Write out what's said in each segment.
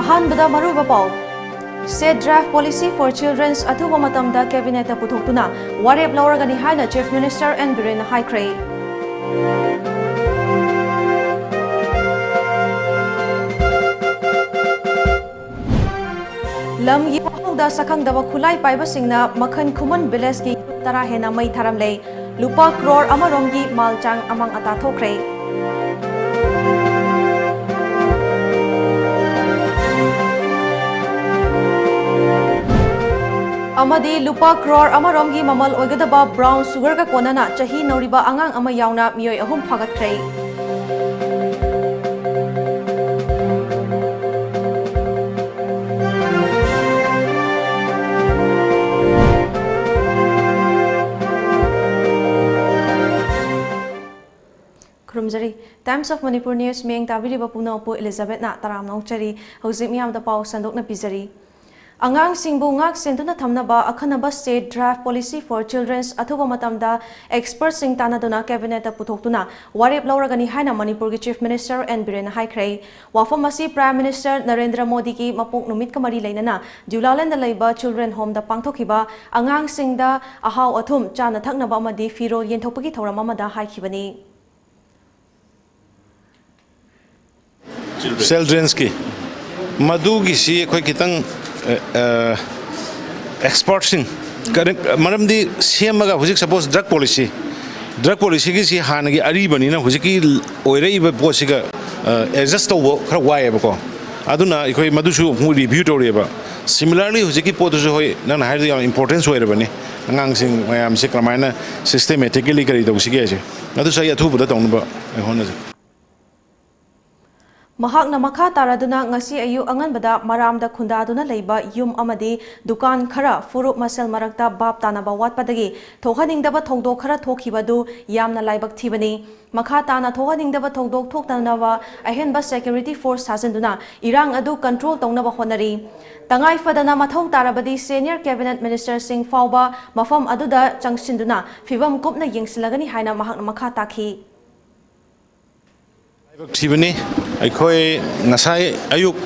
अहानबदा मरुबा पाउ State Draft Policy for Children's अथुबा मतमदा कैबिनेट पुथोक्तुना वारेप लौरगनि हाइना Chief Minister N Biren हाइख्रे लमगी वाहौदा सखंगदबा खुलाई पाइबसिंगना मखन खुमन विलेज की तरा हेना मई थारमले लुपा क्रोर अमरोमगी मालचांग अमंग अता थोख्रे अमदी लुपा क्रोर अमरोमगी ममल ओइगदबा ब्राउन सुगर का कोनना चही नौरिबा अंगांग अमा यावना मियोय अहुम फागतख्रे Krumjari Times of Manipur News Meng Tabiri Bapuno Po Elizabeth na Taram Nongchari Hauzik Miyam da Pau Sandok na Pizari Angang Singbu Ngak Sentuna Thamnaba Akhanaba State Draft Policy for Children's Athuba Matamda Expert Sing Tanaduna Cabinet Putoktuna Warip Lauragani Haina Manipur ki Chief Minister N Biren Haikhrei Wafamasi Prime Minister Narendra Modi ki Mapok Numit Kamari Lainana Julalanda Laiba Children Home da Pangtokhiba Angang Singda Ahaw Athum Chana Thaknaba Amadi Firo Yenthokpagi Thauramamada Haikhibani Children's की मधु की सी कोई कितंग एक्सपर्ट्सिंग मरम दी CM का हुजिक suppose drug policy की सी हान की अरी बनी ना हुजिक की ओइरे इब पोसी का एडजस्ट तो वो खर वाये बको अदुना कोई मधु शु मु रिव्यू तोड़े बा सिमिलरली हुजिक की पोतो जो होय ना हायर दी इंपॉर्टेंस होय बने अंगांग सिंग मयाम से क्रमायना सिस्टेमेटिकली करी तो उसी के ऐसे अदु सही अथु बुदा तौन बा होना Mahakna makha taraduna ngasi ayu anganbada maramda khundaduna leiba yum amadi dukan khara furup masel marakta bab tanaba watpadagi thohaningdaba thongdok khara thokhibadu yamna laibak thibani makha tana thohaningdaba thongdok thoktanaba ahenba security force sajanduna irang adu control tongnaba honari tangai fadana mathau tarabadi senior cabinet minister sing fauba mafam aduda changsinduna fibam kupna yengsilagani haina mahakna makha takhi Tibani, I call Nasai Ayuk,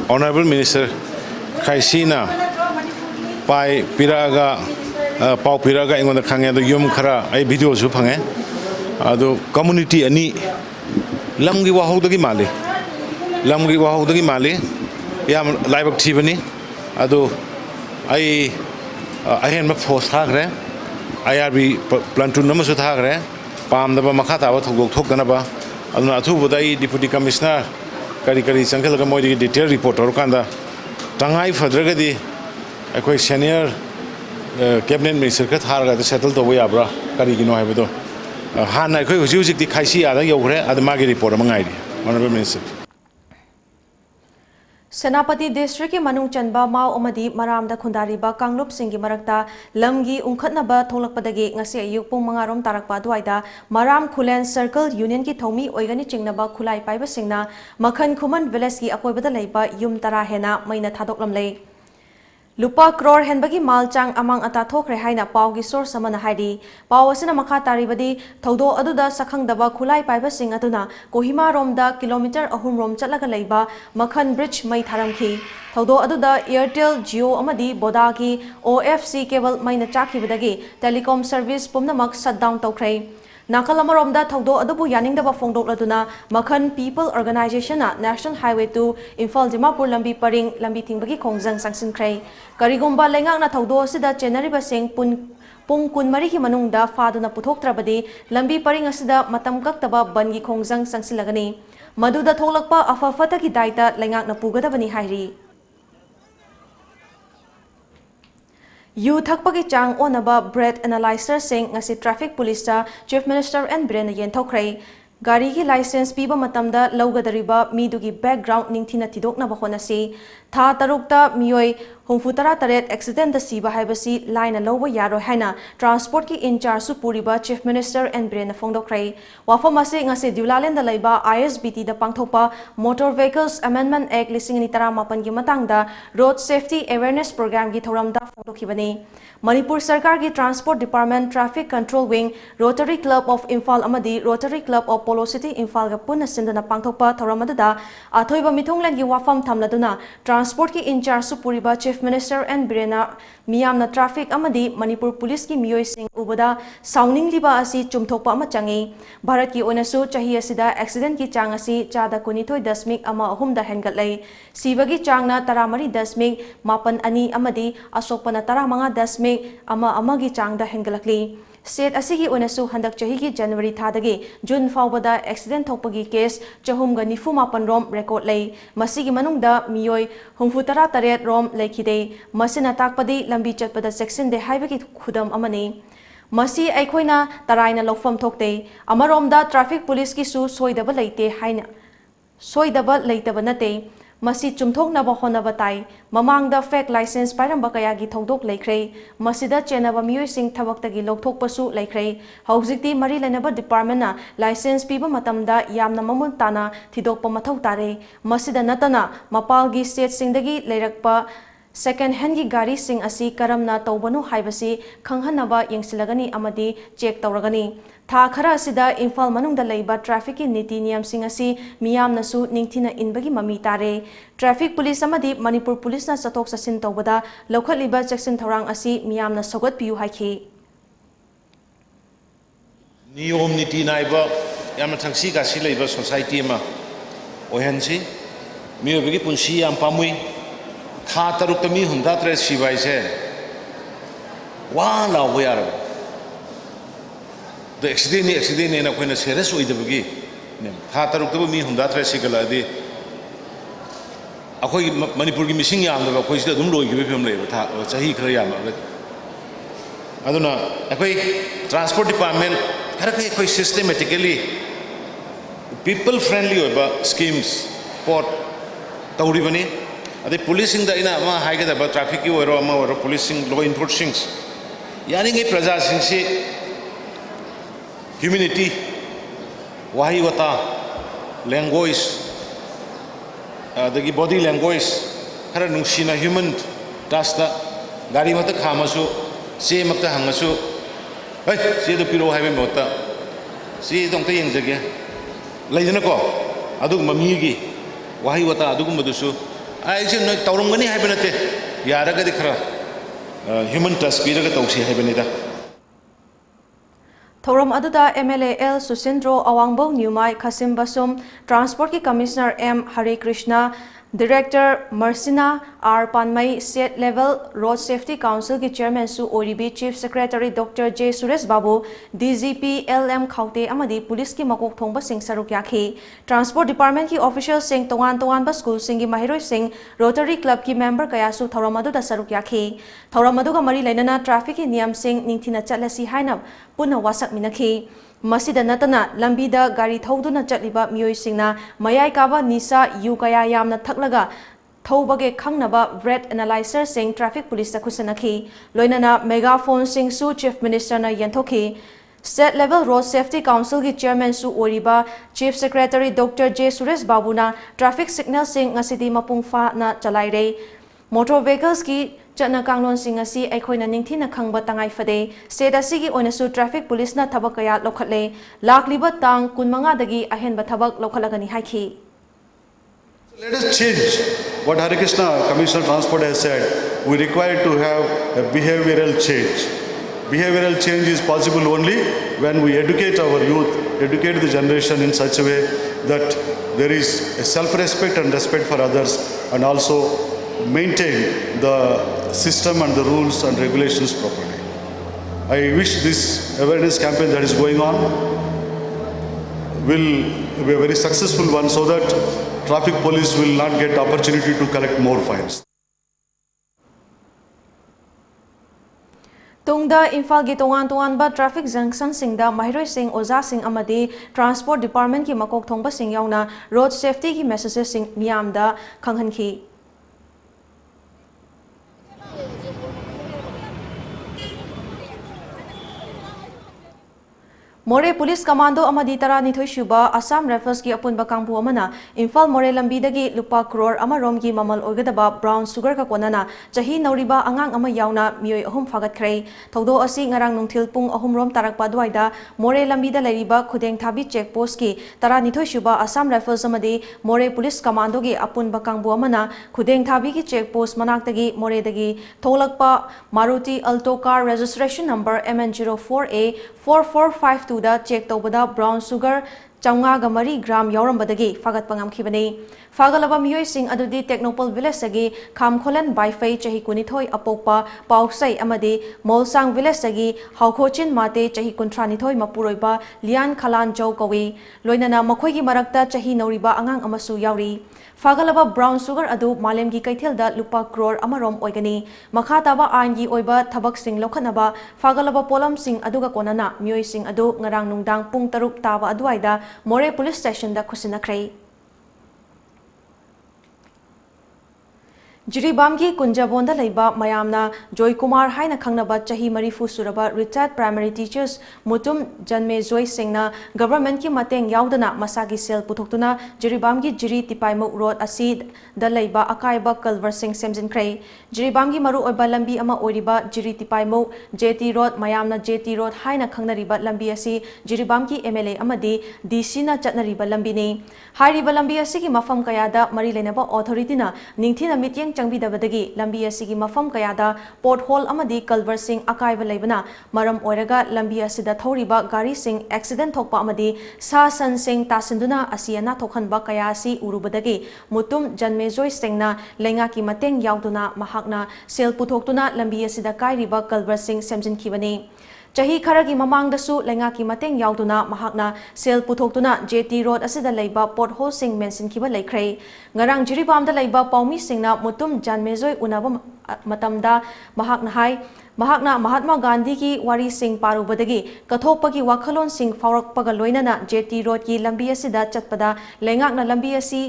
Honorable Minister Kaisina, Pai Piraga, Pau Piraga, in the Kanga, the Yum Kara, I video Zupange, Ado community ani Lamgi Wahodagi Mali, Lamgi Wahodagi Mali, Yam Live of Tibani, Ado I am a post hagre, IRB Plantun Namasut hagre, Pam the Makata, Tokanaba. अदुना अथुबदाई deputy commissioner करी करी संखलगा मोदी detail report औरकांदा तंगाई फद्रगदी अखोय सीनियर कैबिनेट मिनिस्टर का थारगा सेटल तोबो याब्रा करिगिनो हायबदो हाना अखोय हुजि हुजिकति खाइसि आदा यौग्रे आदा मागे रिपोर्ट मंगाइरि ऑनरेबल मिनिस्टर Senapati District की मनुंग चंबा माव अमदी मरामदा खुंदारिबा कांगलुप सिंगी मरक्ता लमगी उंखतनबा थोलकपदगी ngasi ayuk pung mangarom tarakpa duaida maram khulen circle union की थौमी ओइगनि चिंगनबा खुलाई पाइबा सिंगना मखन खुमन विलेज की अकोइबदा लेबा युम तरा हेना मैना थादोकलमले लुपा क्रोर हेनबगी मालचांग अमंग अता थोखरे हाइना पावगी सोर्स समना हाइदी पाव असिना मखा तारिबदी थौदो अदुदा सखंगदबा खुलाई पाइबा सिंग अदुना कोहिमा रोमदा किलोमीटर अहुम रोम चलगा लेबा मखन ब्रिज मै थारमखी थौदो अदुदा एयरटेल जियो अमदी बोदा की OFC केबल मैना चाखिबदगी टेलीकॉम सर्विस पुमनमक शटडाउन तौखरे नाकल अमरोमदा थौदो अदुबु यानिंगदबा फोंदोकलदुना मखन people organisation national highway two Imphal Dimapur लंबी परिंग लंबी थिंगबगी खोंजंग संगसिनख्रे करिगुंबा लेंगांगना थौदो असिदा चेनरिबा सिंग पुंग कुनमरी की मनुंगदा फादुना पुथोक्त्रबदी लंबी परिंग असिदा मतम कक्तबा बनगी खोंजंग संगसिलगनी मदुदा थोलकपा अफफतगी दायता लेंगांगना पुगदबनी हाइरी यू थकपगी चांग ओनबा ब्रेथ एनालाइजर सिंग ngasi traffic police chief minister N Biren येंथोख्रे गाड़ी की लाइसेंस पीबा मतमदा लौगदरिबा मीदुगी बैकग्राउंड निंगथिना थिदोकना बखोनसी था तरुकता मियोय humfutara taret accident da siba haibasi line lowa yaro haina transport ki in charge su puriba chief minister and brain phongdokrai wafam ase ngase diulalen da laiba ISBT da pangthopa motor vehicles amendment act 2018 gi matangda road safety awareness program gi thoram da phongdokhibani Manipur Sarkar ki Transport Department Traffic Control Wing Rotary Club of Imphal amadi Rotary Club of Polo City Imphal ga punna sindana pangthokpa thoramadada athoiba mithonglen gi wafam thamladuna transport ki in charge su puriba chief minister and birena miyamna traffic amadi Manipur police ki miyoi sing ubada sounding liba asi chumthokpa ama changi Bharat ki onasu chahi asida accident ki chang asi chada kunithoi dasmik ama ahum da hengatlai sibagi changna taramari dasmik mapan ani amadi asokpana taramanga dasmik ama amagi changda hengalakli state asigi onasu handak chahi ki January thadagi June fawbada accident thokpagi case chahumga nifu mapan rom record lay masigi manungda miyoi humfutara taret rom lekhide masina takpadi lambi chatpada section de haibagi khudam amani masi aikhoina taraina lokfam thokte amaromda traffic police ki su soidaba leite haina soidaba leitaba nate masi chumthoknaba honaba tai mamangda fake license pairamba kaya gi thodok leikhrei masida chenaba miyoi sing thabaktagi lokthokpasu leikhrei haujikti mari lenaba department na license piba matamda yamna mamul tana thidokpa mathau tare masida natana mapalgi state singdagi leirakpa second hand gi gari sing asi karamna tawbanu haibasi khanghanaba yengsilagani amadi check tawragani tha khara asida Imphal manungda leiba traffic ki niti niyam sing asi miyamna su ningthina inbagi mami tare traffic police amadi Manipur police na sathok sasin tawbada lokhaliba section thorang asi miyamna sogot piu haikhi niyom niti naiba yamna thangsi ga si leiba society ma ohensi miyobigi punsi yam pamui tha taruk tami hunda tre sibai se wa la wayar the accident ne na koina serious oidabagi ne tha taruk tabu mi hunda tre sigala di akoi Manipur gi missing yam da koi sida dum loi gi phim le tha chahi khara yam aduna akoi transport department khara kai systematically people friendly oba schemes port tauri bani ade policing da ina ma haige da traffic ki oro ma oro policing law enforcing yani ngai praja sing se humanity wahi wata language adagi body language khara nungsina human trust da gari mata khamasu se makta hangasu ai se do piro haibe mota se dong ta yeng jage laidana ko adu mami gi wahi wata adu gumadusu ai je no tawrongani haibenate yaraga dikhra human trust piraga tawsi haibenida Thoram aduda MLA L Susindro Awangbo Nyumai Khasim Basum Transport ki Commissioner M Hare Krishna Director Marsina R Panmai State Level Road Safety Council ki Chairman Su Oribi Chief Secretary Dr. J Suresh Babu DGP LM Khaute amadi Police ki makok thongba sing saruk yakhi Transport Department ki official sing tongan ba school sing gi mahiroi sing Rotary Club ki member kaya su thoramadu da saruk yakhi thoramadu ga mari lainana traffic ki niyam sing ningthina chatlasi haina punna wasak minakhi Masida natana lambida gari thauduna chatliba miyoi singna mayai kaba nisa yu kaya yamna thaklaga thobage khangnaba red analyzer sing traffic police ta khusanakhi loinana megaphone sing su chief minister na yentokhi State Level Road Safety Council ki Chairman Su Oriba Chief Secretary Dr. J Suresh Babu na traffic signal sing ngasidi mapungfa na chalairei motor vehicles ki chana kanglon sing asi aikhoina ningthina khangba tangai fade state asigi onasu traffic police na thabak kaya lokhatle lakliba tang kunmanga dagi ahenba thabak lokhalagani haikhi Let us change what Hare Krishna Commissioner Transport has said. We require to have a behavioral change. Behavioral change is possible only when we educate our youth, educate the generation in such a way that there is a self-respect and respect for others, and also maintain the system and the rules and regulations properly. I wish this awareness campaign that is going on will be a very successful one so that traffic police will not get opportunity to collect more fines. Tungda Imphal gi tongan ba traffic junction singda mahiroi sing oza sing amadi transport department ki makok thongba sing yauna road safety ki messages sing miyamda khanghanki More Police Commando amadi taranithoi shuba Assam Rifles ki apunba kangbu amana Imphal More lambidagi lupa crore amarom gi mamal oigadaba brown sugar ka konana chahi nauriba angang ama yauna mioi ahum fagatkhre thodo asi ngarang nungthil pung ahum rom tarakpa duaida More lambida lairiba khudeng thabi checkpost ki taranithoi shuba Assam Rifles amadi More Police Commando gi apunba kangbu amana khudeng thabi ki checkpost manaktagi More dagi tholakpa Maruti Alto car registration number MN04A 4452 da check tobada brown sugar chaunga ga mari gram yaurambadagi fagat pangam khibani fagalaba miyoi sing adudi technopol village agi khamkholan baifai chahi kunithoi apokpa pausai amadi molsang village agi haukhochin mate chahi kuntranithoi mapuroiba lian khalan jau kawi loinana makhoi gi marakta chahi nauriba angang amasu yauri fagalaba brown sugar adu malem gi kaithel da lupa crore amarom oigani makha taba ain gi oiba thabak sing lokhanaba fagalaba polam sing aduga konana miyoi sing adu ngarang nungdang pung taruk taba aduaida More Police Station da khusinakrei Jiribamgi Kunjabonda Leiba Mayamna Joy Kumar Haina Khangnaba Chahi Marifu Suraba retired primary teachers Mutum Janme Joy Singhna government ki mateng yaudana masagi sel putoktuna Jiribamgi Jiri Tipaimuk Road Asi da Leiba Akaiba Culver Singh Semjin Krei Jiribamgi Maru Oiba Lambi ama Oriba Jiri Tipaimuk JT Road Mayamna JT Road Haina Khangnariba Lambi Asi Jiribamgi MLA amadi DC na Chatnariba Lambi ni Hairiba Lambi Asi ki mafam kayada Mari Lenaba authority na Ningthina mityeng Changbidabadagi lambi asigi mafam kayada pothole amadi culver sing akaiba leibana maram oiraga lambi asida thoriba gari sing accident thokpa amadi sa san sing tasinduna asiana thokhanba kaya asi urubadagi mutum janmejoi singna lenga ki mateng yauduna mahakna sel puthoktuna lambi asida kairiba culver sing semjin khibani Chahi Karagi Mamang dasu lenga ki mateng yauduna mahakna sel putoktuna JT Road asida leiba pothole sing mention kiba leikrei ngarang Jiribam da leiba paumi singna mutum janmejoi unaba matamda mahakna hai mahakna Mahatma Gandhi ki wari sing parubadagi kathokpagi wakhalon sing faurakpaga loinana JT Road ki lambi asida chatpada lengakna lambi asi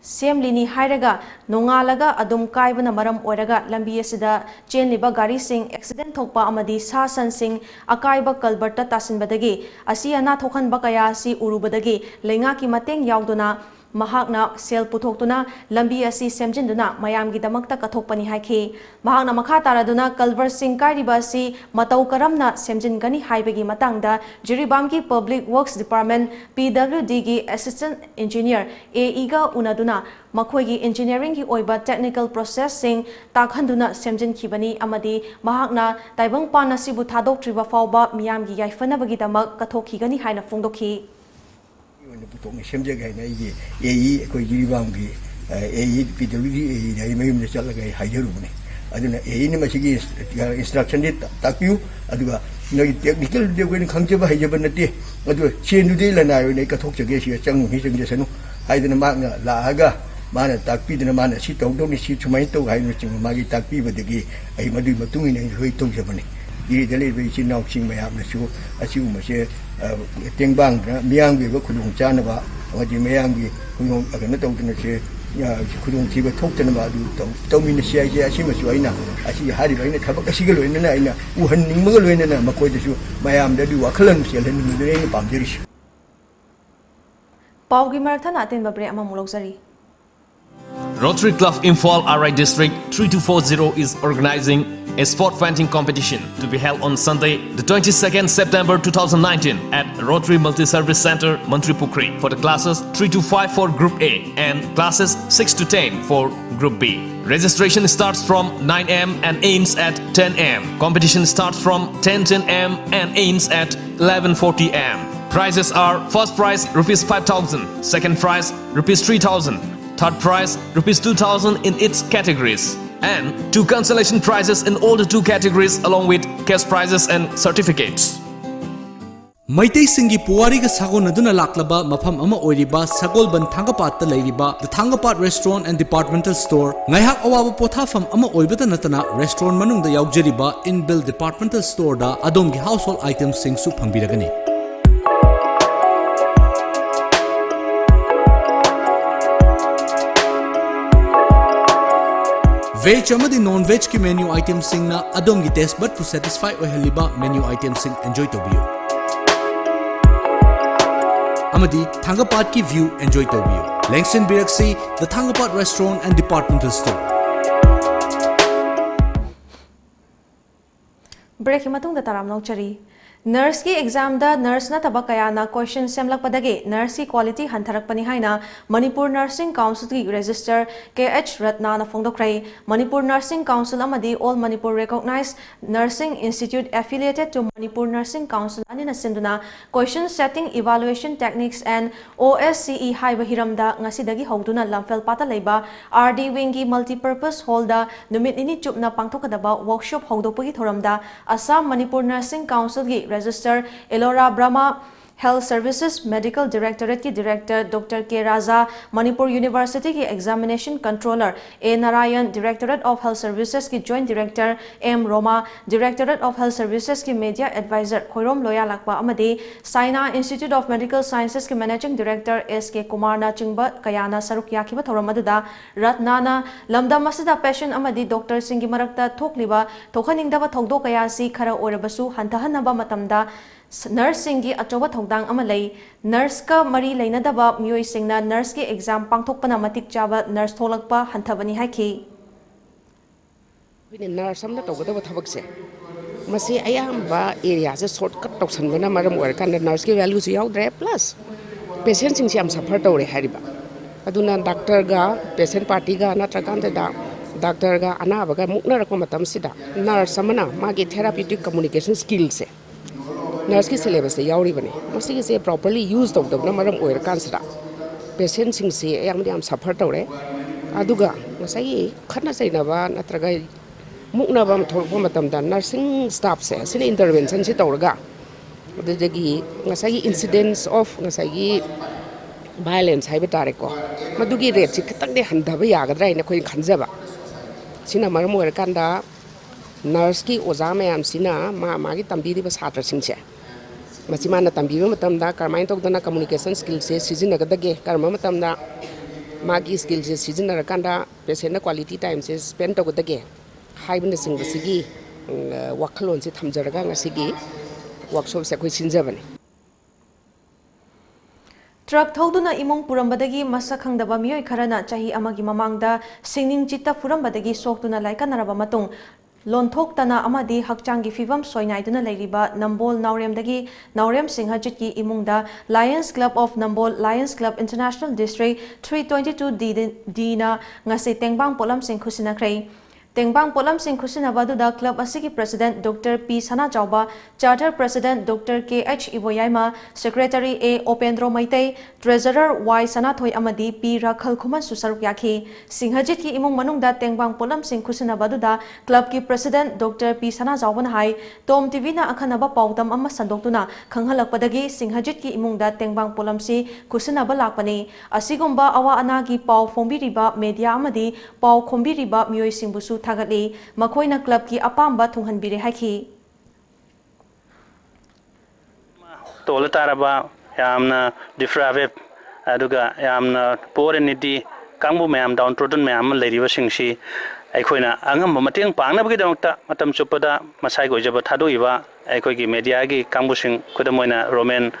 Sem lini hairaga nongalaga adum kaibana maram oiraga lambi asida chenliba gari sing accident thokpa amadi sa san sing akaiba kalberta tasinbadagi asiana thokhanba kaya asi urubadagi lenga ki mateng yauduna mahakna sel putoktuna lambi asi semjinduna mayamgi damakta kathokpani haikhi mahakna makha taraduna culver sing kairiba asi matau karamna semjingani haibagi matangda Jiribamgi Public Works Department PWD gi Assistant Engineer AE ga unaduna makhoigi engineering gi oiba technical processing takhanduna semjin khibani amadi mahakna taibang pana sibu thadok triba fauba miyamgi yaifanabagi damak kathokhigani haina fongdokhi Putok semjaga na AE ko Jiribamgi AE PWD AE mayum na chalaga hajaru ne aduna AE ni masigi instruction dit takyu aduga no technical de ko khangcheba hajaba nate adu chendu de la na ne ka thok jage si changu hi jeng sanu haidana ma na la aga mana takpi dana mana si tong dong ni si chumai to hai no ching magi takpi badagi ai madu matung ni hoi tong jabane iri dale be chin nau ching mayam na chu asiu ma se tengbang miyang bi khudung chana ba waji miyang bi khudung agana tong tna se khudung chi ba thok tna ba du tong min si ai asi ma su aina asi hari ba ina thabak asi ga loina na aina u han ning ma ga loina na makoi da su mayam da du wakhalan se len ni ne pam jeri su Paugi Marathon atin babre ama mulokzari Rotary Club Imphal RI District 3240 is organizing a sport fencing competition to be held on Sunday, the 22nd September 2019 at Rotary Multi-Service Center, Mantripukri for the classes 3 to 5 for Group A and classes 6 to 10 for Group B. Registration starts from 9 am and ends at 10 am. Competition starts from 10:10 am and ends at 11:40 am. Prizes are first prize rupees 5,000, second prize rupees 3,000. Third prize rupees 2,000 in its categories and 2 consolation prizes in all the 2 categories along with cash prizes and certificates. Maitai Singi Puwariga Sagonaduna Laklaba Mafam Ama Oiriba Sagolban Thangapat Lairiba the Thangapat Restaurant and Departmental Store Ngaihak Awaba Pothafam Ama Oibata Natana Restaurant Manung the Yaujariba in-built departmental store da Adomgi household items sing su phangbiragani. Veg amadi non-veg ki menu items sing na adom gi taste bud to satisfy oihaliba menu items sing enjoy to biyo. amadi Thangapat ki view enjoy tawbiyo. Lengsin Biraksi, the Thangapat Restaurant and Departmental Store. Break matung da taram nauchari. Nurse ki exam da nurse na taba kaya na question semlak padage nurse ki quality hantarak pani haina Manipur Nursing Council ki register KH Ratna na phongdokrai. Manipur Nursing Council amadi All Manipur recognized nursing institute affiliated to Manipur Nursing Council ani na sinduna question setting evaluation techniques and OSCE haiba hiramda ngasidagi hogduna lamfel pata leiba RD wing ki multipurpose hall da numit nini chupna pangthokadaba workshop hogdopagi thoramda Assam Manipur Nursing Council ki Register Elora Brahma Health Services Medical Directorate की Director Dr. K. Raza, Manipur University की Examination Controller A. Narayan, Directorate of Health Services की Joint Director M. Roma, Directorate of Health Services की Media Advisor Khoirom Loya Lakpa Amadi, Saina Institute of Medical Sciences की Managing Director S. K. Kumar na Chingba Kayana Saruk Yakiba Thoramadada, Ratnana, Lamda Masida Passion Amadi Dr. Singi Marakta Thokliba, Tokhaningdaba Thogdo Kayasi Kara Orabasu, Hantahanaba Matamda, Nurse singi achoba thongdang amalei nurse ka mari leinadaba mioi singna nurse ki exam pangthokpana matik chaba nurse tholakpa hanthabani haiki nurse amna tawgada thabak se masi ayamba area se shortcut tawsanbana maram or kan nurse ki value se yaudre plus patient sing am suffer tawre hariba aduna doctor ga patient party ga na trakante da doctor ga anaba ga mukna rakma matam sida nurse amana magi therapeutic communication skills se nurse ki syllabus se yauri bane masi ki se properly use tawda na maram oir kansra patient sing se ayam am suffer tawre aduga masai khana saina ba natraga mukna bam thorpa matam da nursing staff se sine intervention se tawraga adagi ngasai incidents of ngasai violence haiba tare ko madugi rate si khitang de handaba yagadra ina khoi khanjaba sina maram oir kanda nurse ki oza mayam sina magi tambiri ba satra sing se Masimana tambiba matamda karmain tokdana communication skills se sizinnagadage karma matamda magi skills se sizinnarakanda patient quality time se spend togadage haibna singbasigi wakhalon se thamjaraga ngasigi workshop se khoi sinjabani Truck thoduna imong purambadagi masa khangdaba mioi kharana chahi amagi mamangda singning chitta purambadagi soktuna laikanaraba matung Lonthok-tana amadi hakchangi fivam soinaiduna leiriba Nambol Nauremdagi Naurem Singhajit ki imungda Lions Club of Nambol Lions Club International District 322D na ngasi tengbang polam sing khusinakhrei Tengbang polam sing khusinabadu da club asigi president Dr. P. Sana Chauba, charter president Dr. K. H. Iboyaima, secretary A. Opendro Maitei, treasurer Y. Sanathoi Amadi P. Rakhal Khuman Susaruk Yakhi. Singhajit ki imung manungda Tengbang polam sing khusinabadu da club ki president Dr. P. Sana Chauban hai Tom TV na akhanaba pautam amma sandoktuna khanghalakpadagi Singhajit ki imungda Tengbang polam si khusinaba lakpani. Asigumba awa anagi pau fombiriba media amadi pau khombiriba mioi singbusu Thagati, Makoina Club ki apamba thunghanbire haiki. Tola taraba yamna diffrave aduga yamna poor niti kangbu mayam downtrodden mayam leriba singsi aikoina angam mateng pangna bagi dongta matam chupada masai gojaba thadoiba aikogi media gi kangbu sing kodamoina roman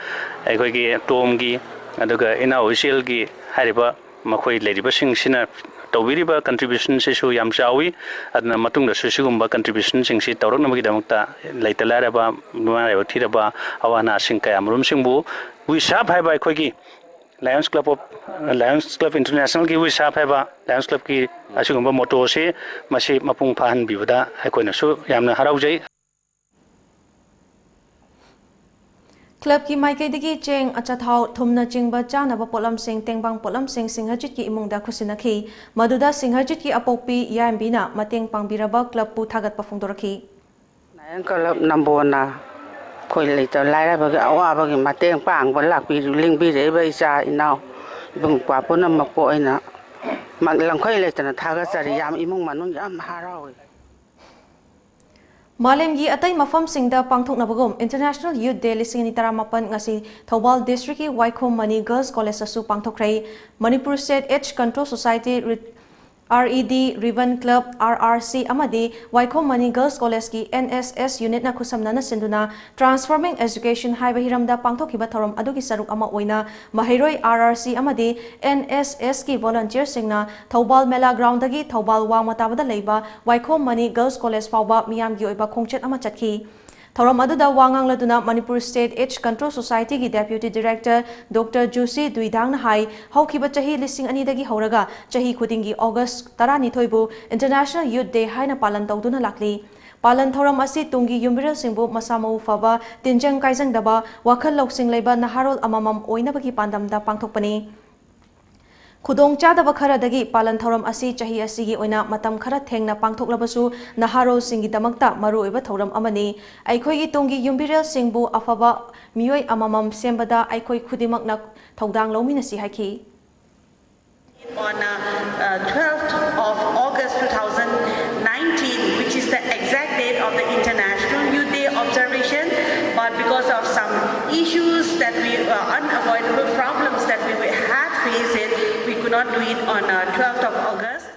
aikogi tom gi aduga ina official gi hariba makoi leriba singsina tawiriba contribution se su yam chawi adna matungda susigumba contribution singsi tawrak namagi damukta leitalaraba nuareba thiraba awana singka amrum singbu we sharp haiba khogi Lions Club International ki we sharp haiba Lions Club ki asigumba motto se masi mapung phan bibada aikoina su yamna haraujai Club ki maikaidagi cheng achathau thumna chingba chanaba polam sing tengbang polam sing Singhajit ki imungda khusinakhi maduda Singhajit ki apokpi yambina mateng pangbiraba club pu thagat pafungdorakhi Lions Club nambona khoi leita laira bagi awa bagi mateng pang balak pi lingbi re ba isa inau bung pa pona makpo ina maglang khoi leita thaga sari yam imung manung yam harawi Malemgi atai mafam singda pangthoknabagum International Youth Day lising ni taramapan ngasi Thobal District ki Waikhom Mani Girls College asu pangthokrai Manipur State Age Control Society RED, Ribbon Club, RRC amadi Waikhom Mani Girls College ki NSS unit na khusamnana sinduna Transforming Education haiba hiramda pangthokhiba thorom adugi saruk ama oina Mahairoi RRC amadi NSS ki volunteer singna Thobal Mela ground dagi Thobal Wangmatabada leiba Waikhom Mani Girls College fawba miyamgi oiba khongchet ama chatki Thorom aduda wangang laduna Manipur State Age Control Society ki Deputy Director Dr. Jusi Duidang na hai haukiba chahi lising ani dagi hauraga chahi khudingi August 12 bu International Youth Day haina palan tawduna lakli Palan thoram asi tungi yumbiril singbu masamau faba tinjang kaisang daba wakhal loksing leiba naharol amamam oina bagi pandamda pangthokpani Khudong chadaba khara dagi palan thoram asi chahi asigi oina matam khara thengna pangthoklabasu naharo singi damakta maru oiba thoram amani aikhoi gi tongi yumbirel singbu afaba miyoi amamam sembada aikhoi khudimakna thodang lomina si haiki on 12th of August 2019, which is the exact date of the International Youth Day observation, but because of some issues that we unavoidable problems that we had faced it, we could not do it on 12th of August.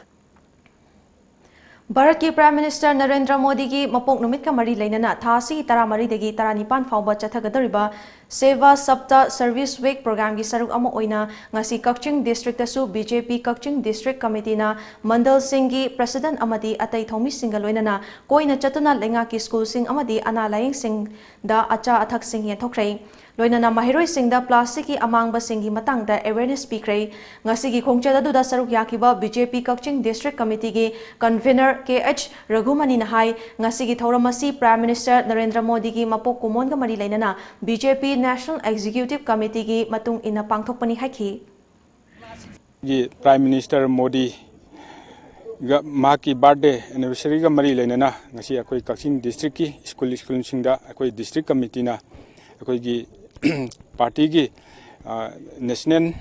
Bharat ki Prime Minister Narendra Modi ki mapok numit ka mari lainana thasi taramari degi taranipan fawba chathagadariba Seva Sapta Service Week program gi saruk ama oina ngasi Kakching District tasu BJP Kakching District Committee na Mandal Singh gi President amadi atai thomi singa loinana koina chatuna lenga ki school sing amadi ana laying sing da acha athak sing ye thokrai loinana mahiroi sing da plastic ki amang ba sing gi matang da awareness speakrai ngasi gi khongcha da saruk yakiba BJP Kakching District Committee gi convener KH Raghumani na hai ngasi gi thoramasi Prime Minister Narendra Modi gi mapok kumon ga mari lainana BJP National Executive Committee ki matung ina pangthokpani haiki gi Prime Minister Modi ga ma ki birthday anniversary ga mari lainana ngasi akoi Kakching district ki school singda akoi district committee na akoi gi party gi national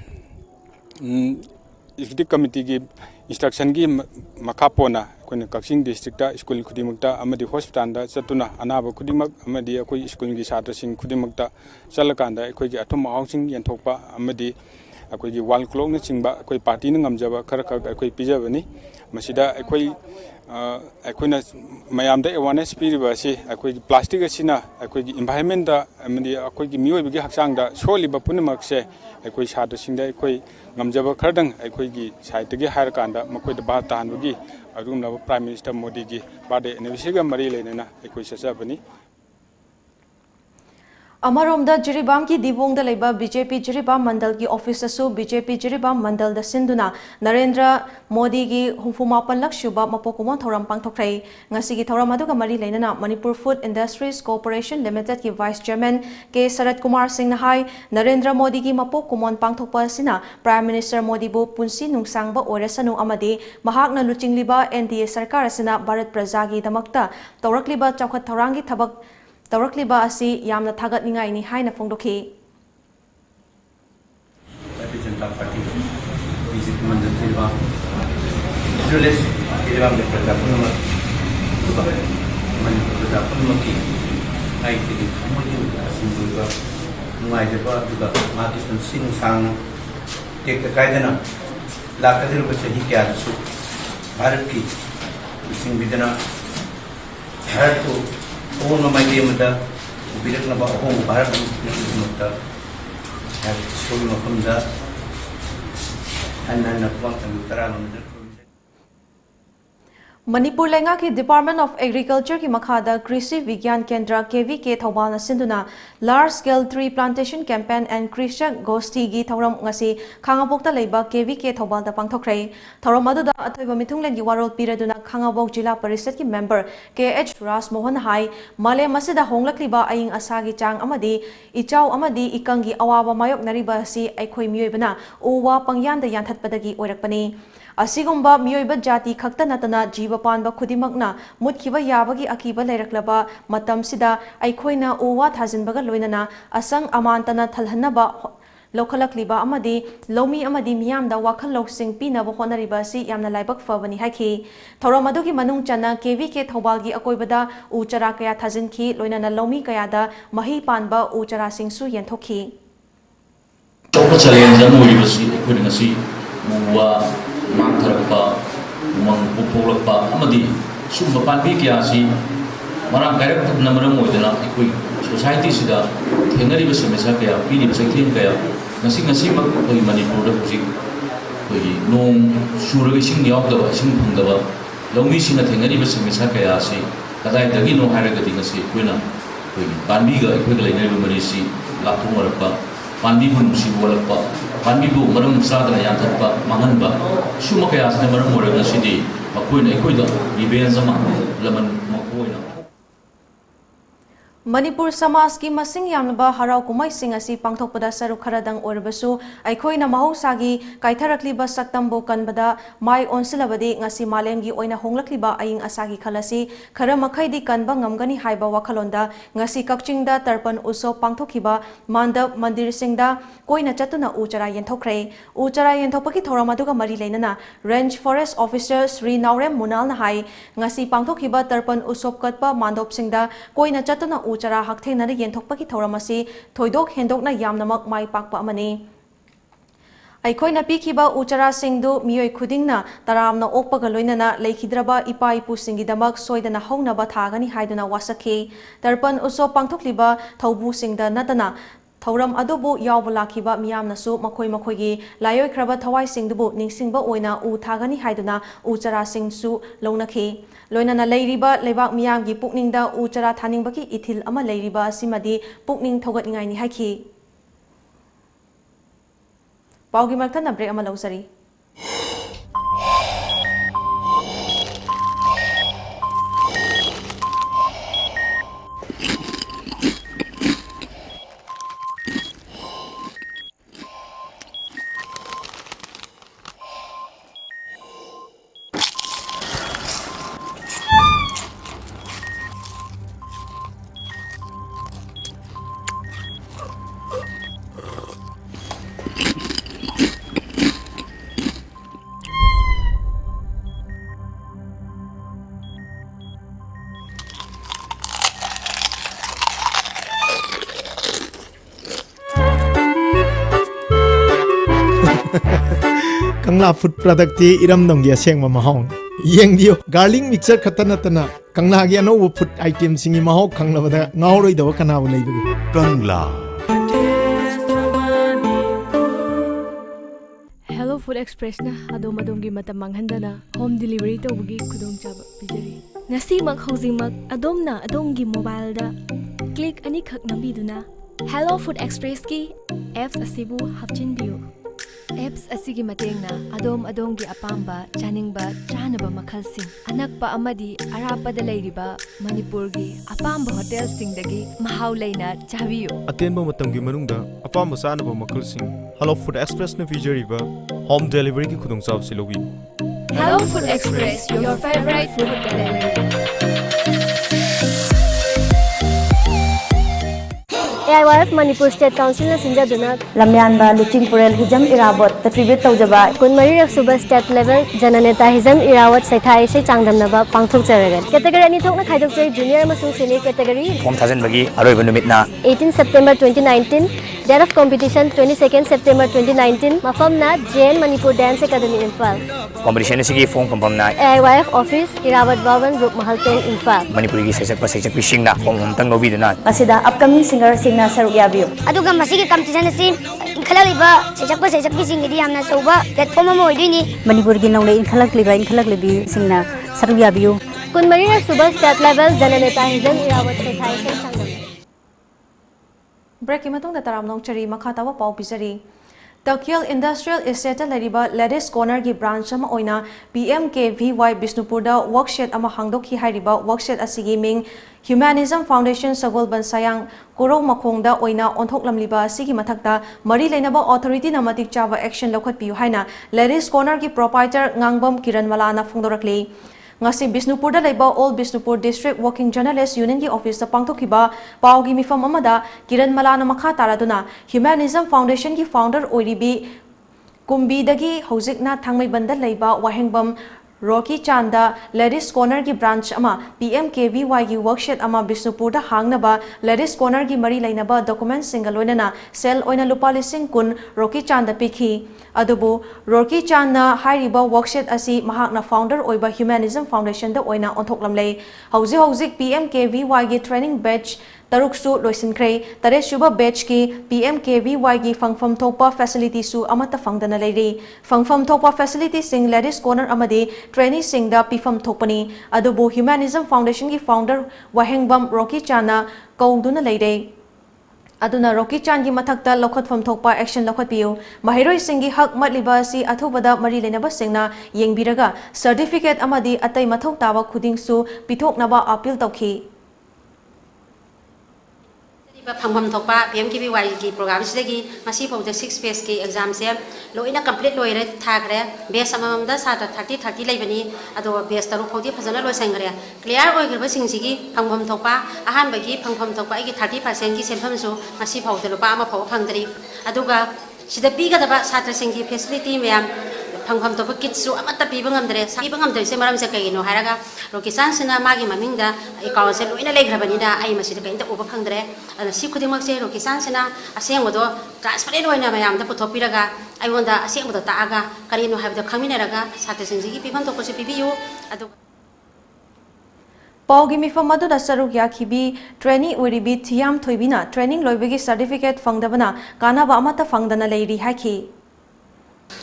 executive committee gi instruction gi makapona koina Kakching district ta school khudimukta amadi hospital da chatuna anaba khudimak amadi akoi school gi satra sing khudimukta chalakanda akoi gi athum housing yenthokpa amadi akoi gi wall clock na chingba akoi party na ngamjaba khara khar akoi pijabani masida akoi akoina mayamda awareness piriba si akoi plastic asina akoi environment da amadi akoi gi miyoi gi haksang da soliba punimak se akoi satra singda akoi ngamjaba khardang akoi gi site gi har kanda makoi da ba tan gi adumna Prime Minister Modi gi birthday anniversary ga mari leinana akoi sasabani Amaromda Jiribam ki Dibong da leiba BJP Jiribam Mandal ki office asu BJP Jiribam Mandal da sinduna Narendra Modi gi humfumapan lakshuba mapokumon thoram pangthokrai ngasi gi thoram aduga mari leinana Manipur Food Industries Corporation Limited ki Vice Chairman K Sarat Kumar Singh na hai Narendra Modi gi mapokumon pangthokpa sina Prime Minister Modi bu punsi nungsangba oirasanu amadi mahakna luchingliba NDA sarkar asina Bharat Praja gi damakta tawrakliba chawkhat thorangi thabak Tawrakliba asi yamna thagat ningai ni haina phongdokhi Janata Party BJP Mandal Jiribam Israelis Jiribam de Praja Punama Manipur Praja Punamaki ai tigi thamodi asimbuga nungai deba duga makistan sing sang tek kaidana lakadir bachahi kya su Bharat ki sing bidana Bharat ko all my dear mother, Birak Naba home, Bharat Mutta, have shown of Humda, and then a point and Taran. Manipur Lenga ki Department of Agriculture ki makhada Krishi Vigyan Kendra KVK Thobal na sinduna large scale tree plantation campaign and Krishak Gosti gi thoram ngasi Khangabok ta leiba KVK Thobal da pangthokrai thoram adu da athoiba mithunglen gi warol piraduna Khangabok Jila Parishad ki member KH Ras Mohan hai male masida honglakliba aing asagi chang amadi ichau amadi ikangi awawa mayok nariba si aikhoi miyoibana uwa pangyanda yanthatpadagi oirakpani Asigumba miyoiba jati khakta natana jiba panba khudimakna mutkhiba yabagi akiba leiraklaba matam sida aikhoina uwa thajinbaga loinana asang amantana thalhanaba lokhalakliba amadi lomi amadi miyamda wakhal loksing pinaba honariba si yamna laibak fawani haiki thoromadugi manung chana KVK Thobalgi akoibada uchara kaya thajinki loinana lomi kayada mahi panba uchara singsu yenthokhi challenge amuribasi khudingasi uwa Mantharpa umang pupulakpa amadi sumba panbi kya si marang kairak na maram moidana ikoi society sida thenari ba semesa kaya pini ba saithin kaya ngasi mak koi manipur da hujik koi nong suraga sing yaw da sing phangda lawmi sina thenari ba semesa kaya si kadai dagi no haraga di ngasi koina koi panbi ga ikoi ga lainai ba mari si lathung marapa panbi bu nusi bolakpa panbi bu maram sadra yanthakpa manganba suma kaya asne maram moraga sidi makoina ikoi da biben zama laman makoina Manipur Samas ki masing yamnaba harau kumai sing asi pangthokpada saruk kharadang orbasu aikhoina mahosagi kaitharakliba saktambo kanbada mai onsilabadi ngasi malemgi oina honglakliba aing asagi khalasi khara makhaidi kanba ngamgani haiba wakhalonda ngasi kakchingda tarpan uso pangthokhiba mandap mandir singda koina chatuna uchara yenthokre uchara yenthopaki thoramaduga mari leinana range forest officer Sri Naurem Munal na hai ngasi pangthokhiba tarpan usop katpa mandop singda koina chatuna uchara hakthena na yenthokpaki thoramasi thoidok hendokna yamnamak mai pakpa amani aikhoina pikhiba uchara singdu miyoi khudingna taramna okpaga loinana leikhidraba ipa ipu singidamak soidana hongnaba thagani haiduna wasakhi tarpan uso pangthokliba thaubu singda natana thauram adubu yawbalakhiba miyamnasu makhoigi layoi khraba thawai singdubu ningsingba oina u thagani haiduna uchara singsu lounakhi loinana leiriba lebak miyamgi pukningda uchara thaningbaki ithil ama leiriba simadi pukning thogatningai ni haiki paugi makthana break ama lausari Kangla food product ti iram dong dia seng mahong yeng dio garlic mixer khatana tana kangla gi ano food item singi mahok khangla bada ngauroi daw kana bu leibagi kangla Hello Food Express na adom gi mata manghandana home delivery tawgi khudong chaba pijari ngasi mak housing mak adom gi mobile da click ani khak nambiduna Hello Food Express ki apps asibu hapchin biu apps asigi matengna adom gi apamba chaningba chanaba makhalsing anakpa amadi arapada leiriba manipur gi apamba hotel singdagi mahau leina chabiyo atenba matamgi manungda apamba sanaba makhalsing Hello Food Express na vijariba home delivery ki khudongchaw silogi Hello Food Express your favorite food delivery AIYF Manipur State Council na sinjaduna lamyanba luching purel hijam irawat tribute tawjaba kunmari rak suba state level jananeta hijam irawat saithai se changdamnaba pangthok charagan category ani thokna khaidok chai junior amasung senior category form thajan bagi aroiba numitna 18 September 2019 date of competition 22nd September 2019 mafamna JN Manipur Dance Academy Imphal competition sigi form pampamna AIYF office irawat Bhavan Group Mahalten Imphal manipuri gi sejak pisingna form humtang nobiduna asida upcoming singer singna saruk yabiyo aduga masigi competition si khalaliba sejak singidi amna soba platform mo idini manipur gi nongle inkhalaklibi singna saruk yabiyo kunmari ra suba state level jananeta hijam irawat saithai se changdam break imatong da taramnong chari makhatawa pau pisari Takyal Industrial Estate lariba Ladies Corner gi branch ama oina PMKVY Bisnupurda workshed ama hangdokhi hairiba workshed asigi ming Humanism Foundation Sagol Bansayang Koro Makhongda oina onthoklamliba asigi mathakta mari leinaba authority na matik chaba action lokhat piu haina Ladies Corner gi proprietor Ngangbam Kiran Malana phongdorakli ngasi Bisnupurda laiba All Bisnupur District Working Journalist Union ki office ta pangtokhiba paugi mifam amada Kiran Malana makha taraduna Humanism Foundation ki founder oiribi kumbi dagi hojikna thangmai bandal laiba wahengbam Rocky Chanda Ladies Corner ki branch ama PMKVY ki workshop ama Bisnupur da hangnaba Ladies Corner ki mari lainaba document single oinana sell oina lupa lising kun Rocky Chanda pikhi adubu Rocky Chanda hairiba workshop asi mahakna founder oiba Humanism Foundation da oina onthoklamlei hauzik PMKVY ki training batch Taruk su loisinkrei tare shuba batch ki PMKVY ki fangfam thopa facility su amata fangdana leiri fangfam thopa facility sing Ladies Corner amadi trainee sing da pifam thopani adubu Humanism Foundation ki founder Wahengbam Rocky Chana kauduna leire aduna Rocky Chan ki mathakta lokhatfam thokpa action lokhatpiu mahiroi singi hak matliba si athubada mari lenaba singna yengbiraga certificate amadi atai mathok tawa khuding su pithoknaba appeal tawki Pangpam Thopa, PMKVY ki program sidagi masi pau 6 phase ki exam se loina complete loire thakre base amamda sata 30 laibani ado base taru phodi phajana loi sangre clear oi grba singsigi Pangpam Thopa ahan bagi Pangpam Thopa ki 30% ki senfam su masi pau de lopa ama pau phangdri aduga sida piga daba satra singi facility meyam Pangpam Thopa kitsu amata pibangamdre pibangamdre se maram se kaino haraga Rocky Chan sina magi mamingda account se loina legrabani da ai masi ka inta uba phangdre ana si khudimak se Rocky Chan sina asengbodo transparent oina mayam da puthopiraga aionda asengbodo taaga karino habda khaminaraga satra singi pibam to ko se pibiu adu Paugi mifam aduda saruk yakhibi trainee uribi thiam thoibina training loibegi certificate fangdabana kanaba amata fangdana leiri haki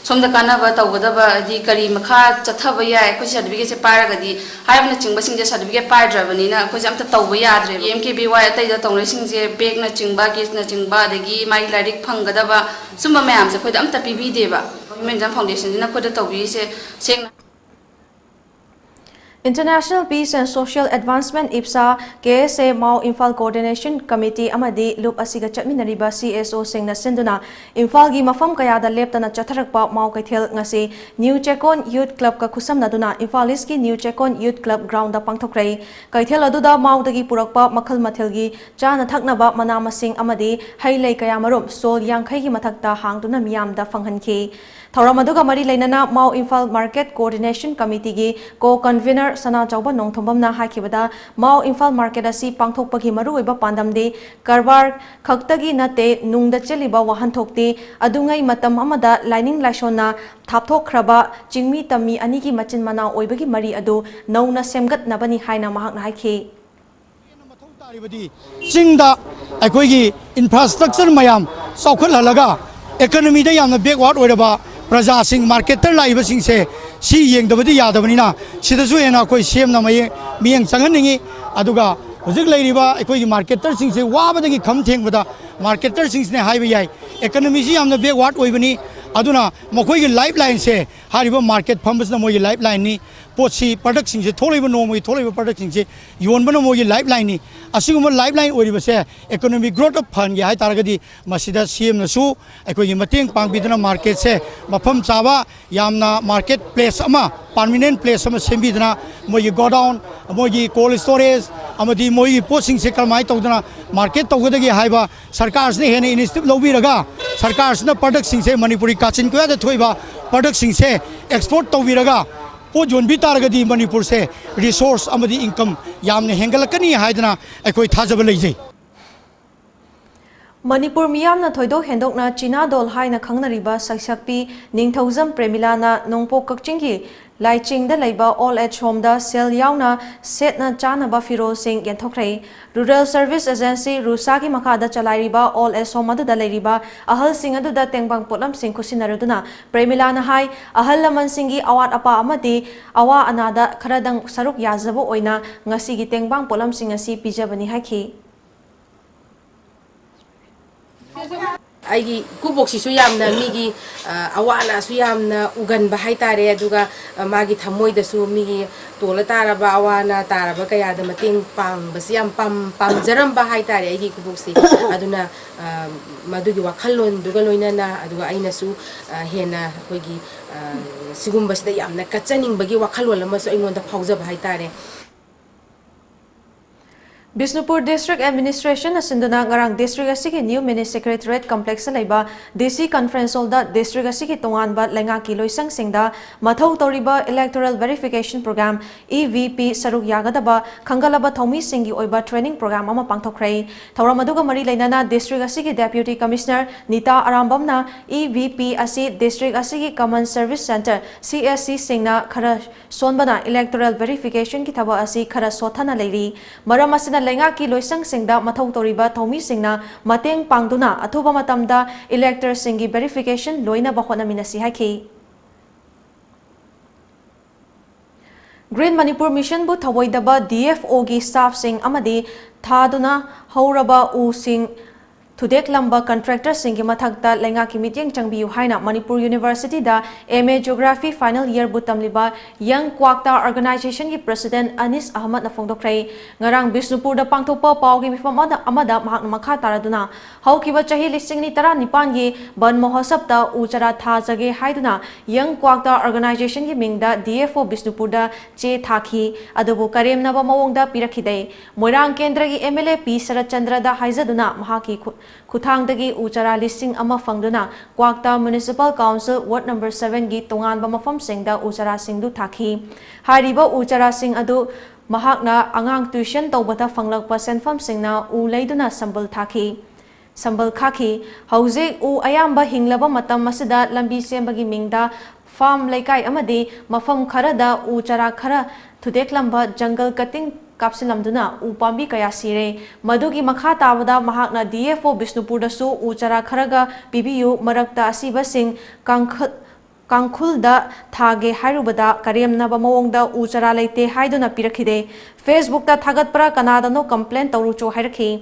Som the Kanava Tawada, the Kari Maka, Tatavaya, Kushadvika Paragadi, I have nothing but single certificate by Dravanina, Kusamta Tawaya, MKBY, the Tonation, Big Natching Bagis, Natching Badagi, my Ladik Pangadava, Summa Mams, put Amta PB Deva, Women Foundation, in a quarter of saying. International Peace and Social Advancement IPSA KSA Mau Infal Coordination Committee amadi loop asiga chatminariba CSO singna senduna Infal gi mafam kayada leptana chatharakpa Mau Kaithel ngasi New Chekon Youth Club ka khusamnaduna Infalis ki New Chekon Youth Club ground da pangthokrai Kaithel aduda Mau dagi purakpa makhal mathelgi chana thaknaba mana masing amadi hailei kayamarum sol yangkhai gi mathakta hangduna miyam da phanghanki Thoramaduga mari leinana Mau Infal Market Coordination Committee gi co-convener Sana Chauba Nongthombamna hakibada Mau Infal Market asi pangthokpagi maruoiba pandamde karbar khaktagi nate nungda cheliba wahan thokte adungai matam amada lining laishona thapthokhraba chingmi tammi anigi machin mana oibagi mari adu nauna semgat nabani haina mahakna haiki Chingda akoigi infrastructure mayam saukhat halaga economy da yamna backward oiraba Praja Singh marketer laiba sing se si yengdabadi yadabanina sidasu ena koi semna miyeng changaningi aduga hojik lairiba ekoi marketer sing se wabadagi kham thengbada marketer sing ne haiba yai economy si yamna backward oibani aduna mokoi gi lifeline se hariba market phambasna moi lifeline ni pochi product sing se tholiba no moi tholiba product sing se yonbana moi lifeline ni asiguma lifeline oiriba se economic growth of fund ya hai taragadi masida CM na su ekoi gi mateng pangbidana market se mafam chaba yamna market place ama permanent place ama sembidana moi go down moi cold storage amadi moi posting se kalmai tawdana market tawgadagi haiba sarkar ne hene initiative lobiraga sarkar na product sing se manipuri kachin ko da thoiba product sing se export tawbiraga po jon bi taragadi manipur se resource amadi income yamne hengalakani haidana ekoi thajaba leijai Manipur miyamna thoido hendokna China dol haina khangnariba saksakpi ningthaujam Premilana nongpo kakchingi Laichingda leiba all age home da sel yauna setna chanaba firo sing yenthokrai Rural Service Agency Rusa ki makada chalairiba all age home adu da leiriba ahal sing adu da tengbang potlam sing khusinaruduna Premilana hai ahal laman singi awat apa amati awa anada kharadang saruk yazabo oina ngasi gi tengbang potlam sing asi pijabani haki Aigi kuboksi su yamna migi awana su yamna ugan bahai tare aduga magi thamoi da su migi tola tara ba awana tara ba kaya da mating pang basi yam pam jaram bahai tare aigi kuboksi aduna madugi wakhalon duga loina na aduga aina su hena koigi sigum basi da yamna kachaning bagi wakhalon lama su ingon da phauja bahai tare Bisnupur District Administration asinduna ngarang district asigi new mini secretariat complex laiba DC conference hall da district asigi tonganba lengaki loisang singda mathau toriba electoral verification program EVP saruk yagadaba khangalaba thomi singi oiba training program ama pangthokrai thoramaduga mari lainana district asigi deputy commissioner Nita Arambamna EVP asi district asigi common service center CSC singna khara sonbana electoral verification ki thaba asi khara sothana leiri maram asina lenga ki loisang singda mathau toriba thomi singna mateng pangduna athuba matamda elector singi verification loina bahona minasi haki Green Manipur Mission bu thawoidaba DFO gi staff sing amadi thaduna hauraba u sing Tudek lamba contractor singi mathakta lenga ki mityeng changbiu haina Manipur University da MA Geography final year butamliba Young Kwakta Organization ki President Anis Ahmad na phongdokrai ngarang Bisnupur da pangthokpa pau gi mifam amada mahak makha taraduna haukiba chahi listing ni tara nipan gi ban mohosap da uchara tha jage haiduna Young Kwakta Organization ki mingda DFO Bisnupur da che thaki adubu karem naba mawongda pirakhidai Moirang Kendra gi MLA P Sarat Chandra da haizaduna mahaki Kuthangdagi uchara listing ama fangduna Kwakta Municipal Council Ward number 7 gi tongan ba mafam singda uchara singdu thaki hariba uchara sing adu mahakna angang tuition tawbata fanglakpa senfam singna u leiduna sambal thaki sambal khaki hauze u ayamba hinglaba matam masida lambi sembagi mingda farm laikai amadi mafam kharada uchara khara thudek lamba jungle cutting kapsilamduna upambi kaya sire madugi makha tabada mahakna DFO Bisnupur dasu uchara kharaga PBU marakta asiba sing kangkhul da thage hairubada karemna ba mawongda uchara leite haiduna pirakhide Facebook ta thagatpra kanada no complaint tawrucho hairakhi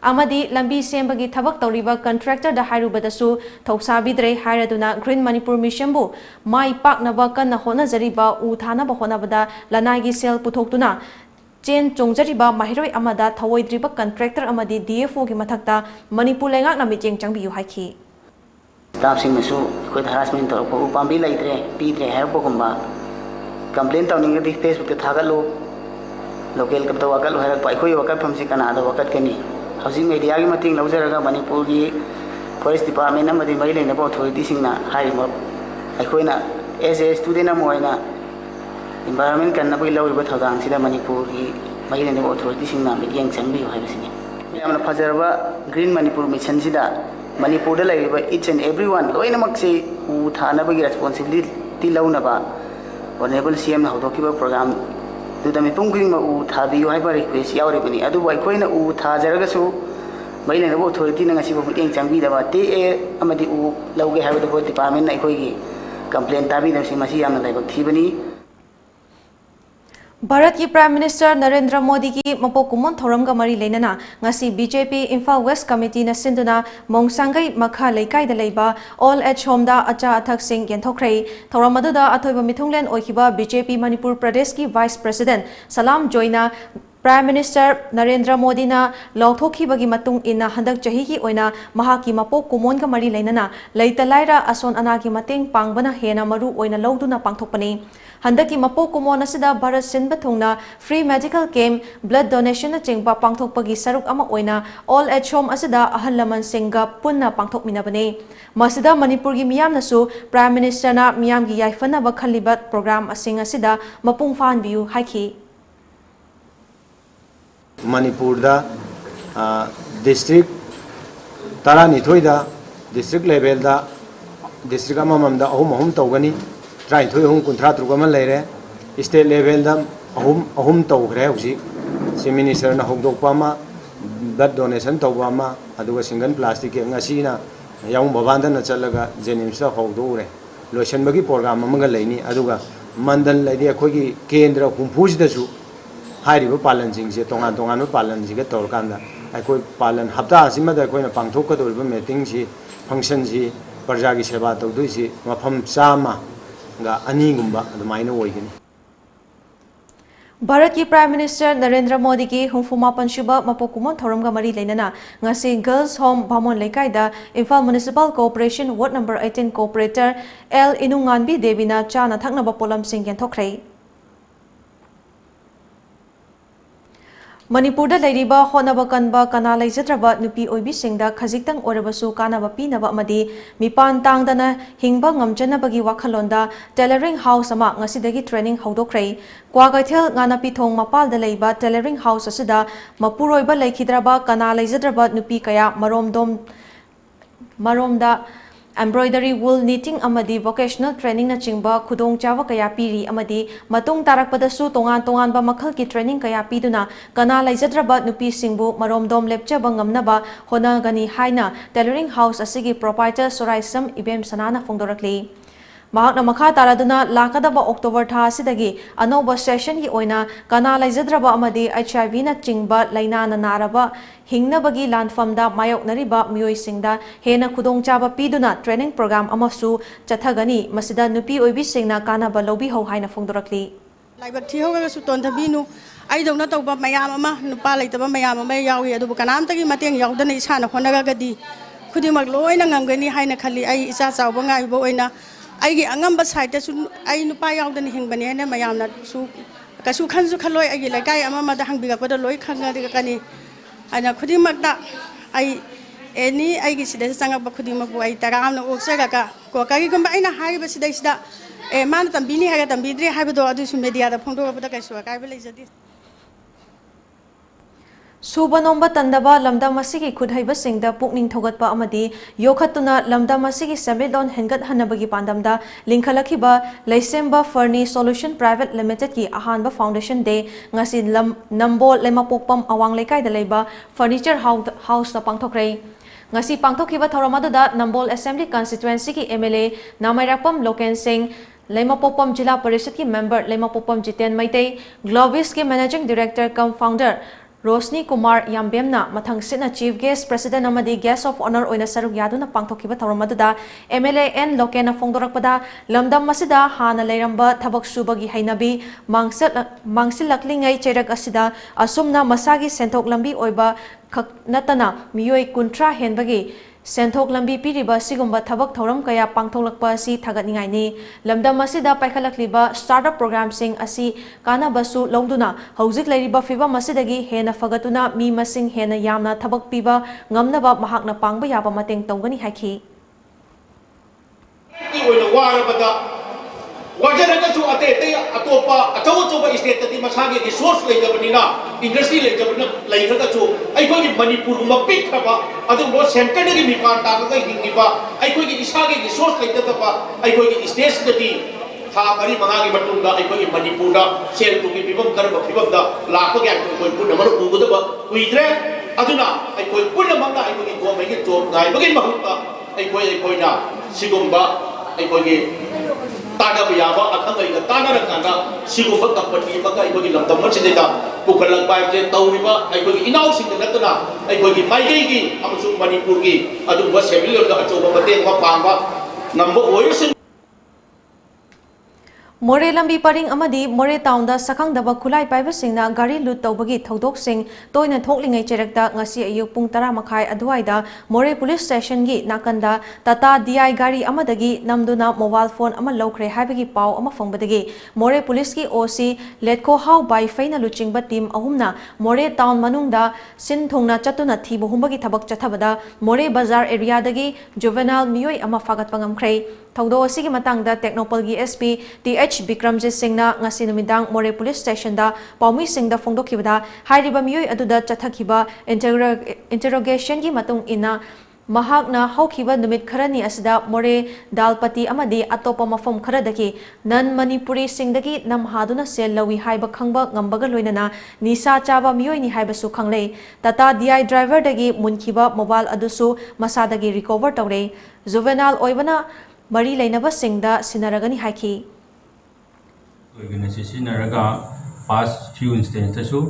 amadi lambi sembagi thabak tawriba contractor da hairubadasu thausabidre hairaduna Green Manipur Mission bu mai paknaba kanna hona jariba u thana ba hona bada lanai gi sel puthoktuna Chen Chongjariba Mahiroi Amada Thawoidriba contractor amadi DFO gi mathakta Manipur lengak na micheng changbiu haiki Staff sing mesu koi harassment tor ko upambi laitre pidre her po kumba complaint tawning di Facebook te thagalo local kapta wakal her pai khoi wakal pham si kana da wakat kani housing media gi mating laujaraga Manipur gi forest department amadi mai leina bo authority singna hai mo ai khoi na as a student amoina environment kan na paglaw iba thadang sila Manipur gi mahina ni authority sing na migyang changbi hai basini yamna phajarba Green Manipur Mission sida Manipur da laiba each and everyone loina makse u thana bagi responsibility launa ba honorable CM na hodoki ba program du da mi pungring ma u thabi hai ba request yaure bani adu bai koina u thajaraga su mahina ni authority na ngasi ba migyang changbi da ba te amadi u lauge hai ba department na ikoi gi complaint tabi na si masi yamna laiba thibani Bharat ki Prime Minister Narendra Modi ki mapokumon thoramga mari leinana ngasi BJP Imphal West Committee na sinduna mongsangai makha leikai da leiba all at home da acha athak sing yenthokrai thoramadu da athoiba mithunglen oikiba BJP Manipur Pradesh ki Vice President Salam Joina Prime Minister Narendra Modi na lauthokhi bagi matung ina handak chahi ki oina mahaki mapok kumon ka mari leinana leitalaira ason ana ki mateng pangbana hena maru oina loduna pangthokpani handaki mapok kumon asida Bharat sinba thungna free medical camp blood donation na chengpa pangthokpagi saruk ama oina all at home asida ahal laman singa punna pangthokminabane masida Manipur gi miyam nasu Prime Minister na miyam gi yaifana ba khalibat program asing asida mapung fan biu haiki Manipur da district tarani thoida district level da district amamam da ahum tawgani try thoi hum kunthra trugama leire state level da ahum tawgre husi si minister na hogdokpa ma blood donation tawba ma aduga single plastic ngasi na yang babanda na chalaga jenims da hogdore lotion bagi program amaga leini aduga mandal leidi akhoi kendra humpuj da su हारिबो पालन सिंगसे तोंगान तोंगान पालन सिगे तौरकांदा अखोय पालन हप्ता सिमदा अखोयना पांगथोकदोरिबो meeting सि function सि प्रजा की सेवा तौदुसि मफम चामा गा अनिगुंबा अदुमाइना ओइगनि Bharat ki Prime Minister Narendra Modi ki humfuma panshuba mapokumon thoramga mari leinana ngasi Girls Home Bhamon Leikai da Imphal Municipal Corporation Ward number 18 Cooperator L Inunganbi Devina chana thakna ba polam sing yen thokrai Manipurda leiriba honaba kanba kana leijadraba nupi oibisingda khajiktang orabasu kanaba pinaba amadi mipan tangdana hingba ngamjanabagi wakhalonda tailoring house ama ngasidagi training haudokrei kwagaithel ngana pithong mapalda leiba tailoring house asida mapuroiba leikidraba kana leijadraba nupi kaya maromda embroidery wool knitting amadi vocational training na chingba khudong chawa kaya piri amadi matung tarakpadasu tongan ba makhal ki training kaya piduna kana laijadraba nupi singbu maromdom lepchaba ngamnaba honagani haina tailoring house asigi proprietor Soraisam Ibem Sanana fongdorakli mahakna makha taraduna lakadaba October tha asidagi anoba session gi oina kana laijadraba amadi HIV na chingba laina na naraba hingnabagi lanfamda mayoknariba miyoi-singda hena khudongchaba piduna training program amasu chathagani masida nupi oibisingna kanaba lobi ho haina fongdorakli laibak thihoga su ton thabinu ai dongna tawba mayam ama nupa laitaba mayam ama yawi adu kanamtagi mateng yawdana isana honaga gadi khudimak loina ngamgani haina khali ai isa chawba ngai bo oina aigi angamba site su ai nupa yawdani hingbani hena mayamna su kasu khanju khaloi aigi lakai ama mada hangbiga pada loi khanga de kani ana khudimakta ai eni aigi sida sangaba khudimakbu ai taramna oksaga ka ko kagi gamba aina haiba sida sida man tambini haga tambidri haiba do adu su media da phongdo pada kaisu kai ba leijadi Subanomba tandaba lamdam asigi khudhaiba singda pukning thogatpa amadi yokhatuna lamdam asigi semedon hengat hanabagi pandamda linkhalakhiba Leisemba Ferni Solution Private Limited ki ahanba foundation day ngasi nambol lemapokpam awang lekai da leiba furniture house na pangthokrei ngasi pangthokhiba thoramadada Nambol Assembly constituency ki MLA Namairapam Loken Singh Lemapopam Jila Parishad ki member Lemapopam Jiten Maitei Glovis ki managing director cum founder Rosni Kumar Yambemna mathang sina chief guest president amadi guest of honor oina saruk yaduna pangthokiba thawramadada MLA N Lokena fongdorakpada lamdam masida hana leiramba thabak subagi hainabi mangsilaklingai cherak asida asumna masagi senthok lambi oiba natana miyoi kuntra henbagi senthok lambi piriba sigumba thabak thoram kaya pangtholakpa asi thagatningai ni lamdam asida paikhalakliba startup program sing asi kana basu longduna hojik leiriba fiba masidagi hena fagatuna mi masing hena yamna thabak piba ngamnaba mahakna pangba yaba mateng tongani haiki ki oina warabada wajana chu ate te atopa achawa state ti masagi ki source leijabanina industry leijabanina leiraga chu ai ko ki Manipur ma pik thaba adu lo center gi mipan ta ga hingiba ai ko ki isagi ki source leitaba ai ko ki state gati tha mari mangagi matunda ai ko ki Manipur da sel tu ki bibam karba bibam da lakpa ga ko pun namar ugudaba kuidre aduna ai ko pun manga ai ko ki go mai ki job ngai bagin mahutta ai ko na sigumba ai ko ki Tana bayaba akhang ay tana rakana sigumba company maka ay kogi lamdam man sineda bukalang bayab je tawriba ay kogi inaw sindenatuna ay kogi maigay gi amasung Manipur gi adung ba semilor da achoba mateng mapamba nambo oyesin More lambi paring amadi More town da sakang daba khulai paiba singna gari lut tawbagi thodok sing toina thoklingai cherakta ngasi ayuk pung 10 makhai aduaida More police station gi nakanda Tata DI gari amadagi namduna mobile phone ama lokre haibagi pau ama fongbadagi More police ki OC letko how by faina luchingba team ahumna More town manungda sin thongna chatuna thibu humbagi thabak chathabada More bazar area dagi juvenile miyoi ama fagat pangamkhrei Thaudo asigi matangda Technopol gi SP TH Bikramjit Singhna ngasi numidang More police station da paumi singda fongdokhibada hairiba miyoi aduda chathakhiba interrogation gi matung ina mahakna hawkhiba numit kharani asida More dalpati amadi atopa mafam kharadaki nan Manipuri singdagi namhaduna sel lawi haiba khangba ngambaga loinana nisa chaba miyoi ni haiba su khanglei Tata DI driver dagi munkhiba mobile adusu masadagi recover tawre juvenile oibana Mari lainaba singda sinaragani haiki organization sinaraga past few instances su